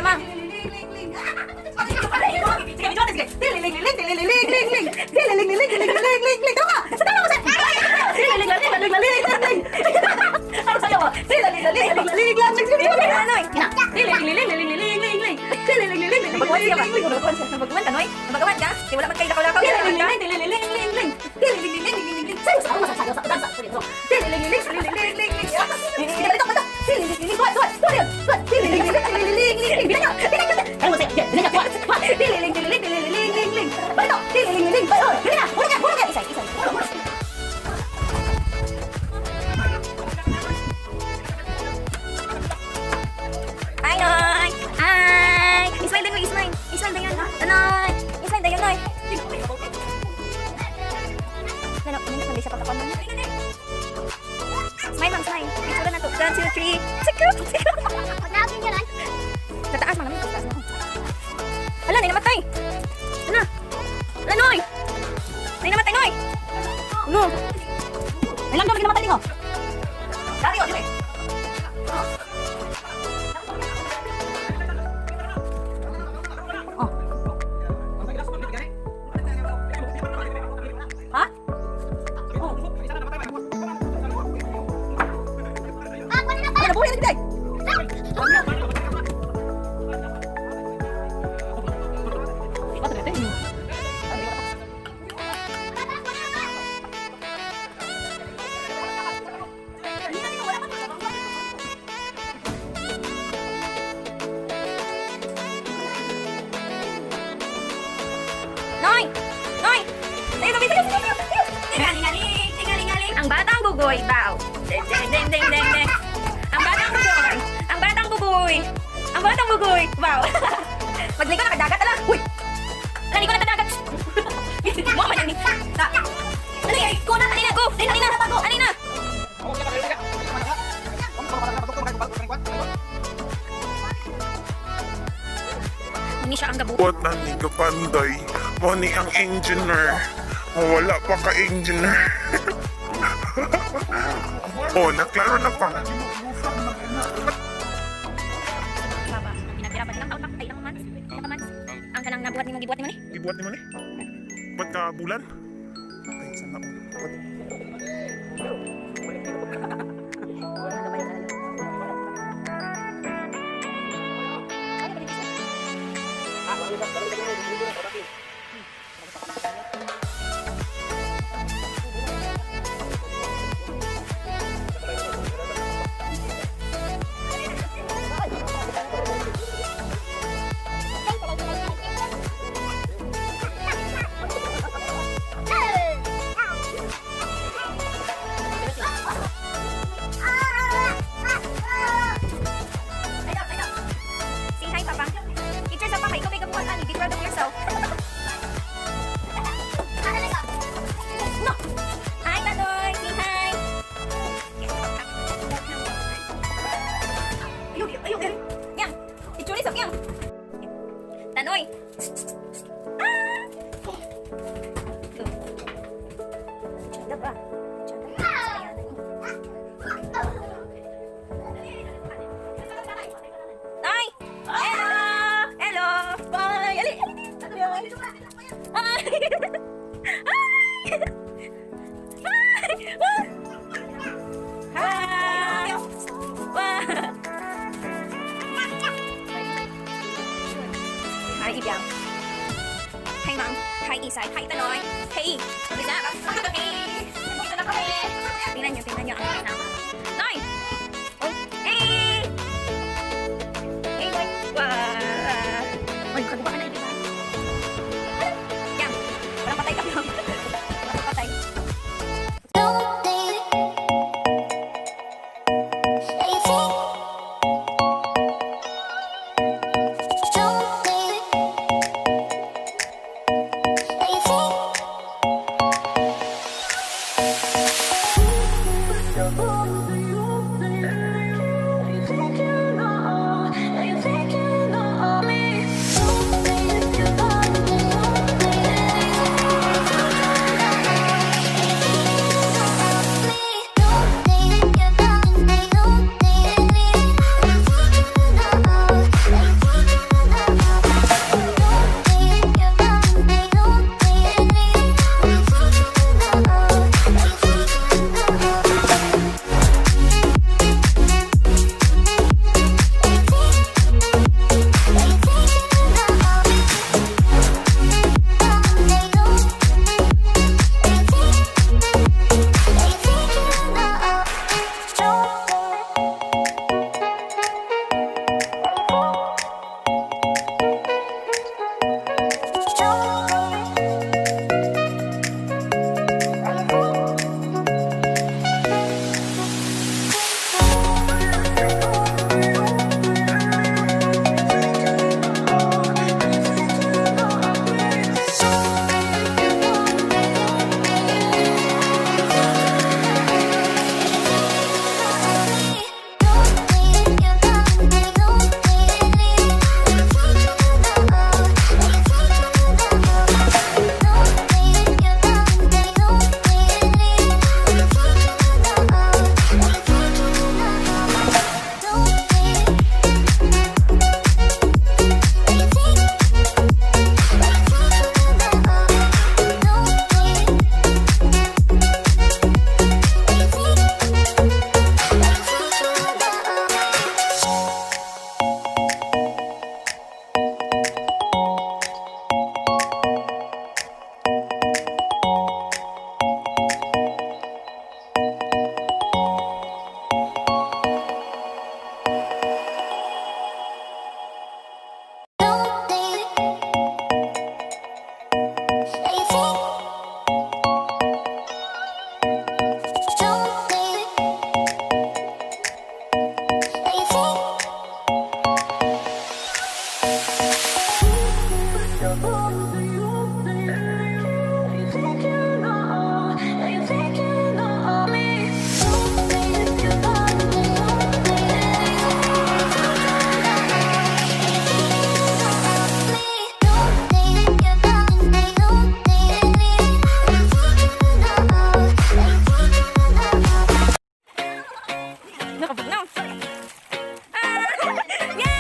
Mama. Smile, ma'am, smile. Picture na to. 1, 2, 3. Secure. Pag-naagin nyo lang. Sa taas, ma'am. Sa taas mo. Hala, nay namatay. Ano? Hala, Noy. Nay namatay, Noy. Ano? May lang daw, namatay din, oh. Dari, oh, dire. Oh. Ha? Oh. Ay, nabuhay na din. Noy! Noy! Sayo, sayo, sayo, sayo, sayo! Tingalingaling! Tingalingaling! Ang batang bugoy, bow! Deng, deng, deng, deng, deng, deng! Ang batang bugoy! Ang batang bugoy! Ang batang bugoy! Wow! Magligo na kadagat, ala! Uy! Naligo na kadagat! Mo man yan! Ano yan? Go na! Alina! Go! Alina! Go! Alina! Hindi siya ang gabu. What na ni kapanday? Mo ni ang engineer. Wala pa ka engineer. Oh, naklaro na pa. Baba. Pinagpirapan ilang taon pa? Ay, ilang months? Ilang ka months? Ang kanang nabuhat ni mo, gibuhat ni mo ni? Ibuhat ni mo ni? Ba't ka bulan? Ay, sana mo. Say hi, Papa. Pictures of Papa. Ikaw may gabuhat, Ani. Be proud of yourself. No! Hi, Tanoy! Say hi! Ayun, ayun, ayun. Yang! Picture is of Yang! Tanoy! Ah! Tsada ba? Tay! Hello! Hello! Bye! Ali! Ali! Ay! Hi! Hi, Ibiang. Hi, Ma'am. Hi, Isay. Hi, Tanoy. Hey! Bisa! Hey! Dito na kami! Tingnan nyo ang kasama. Noy! Oh! Hey! Hey, Noy! Wow! Ay, kaguba ka na, Ibiang. Yang! Parang patay kami. Parang patay. Nakabog na. Yeah!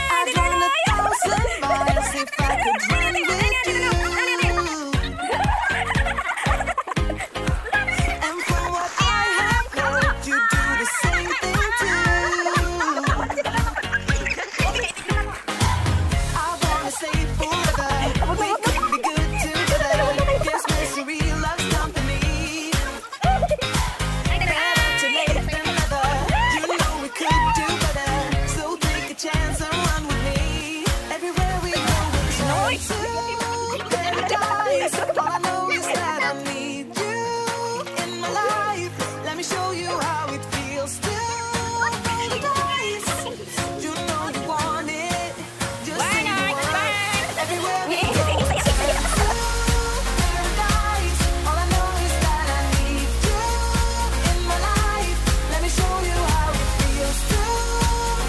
Dinadalaw!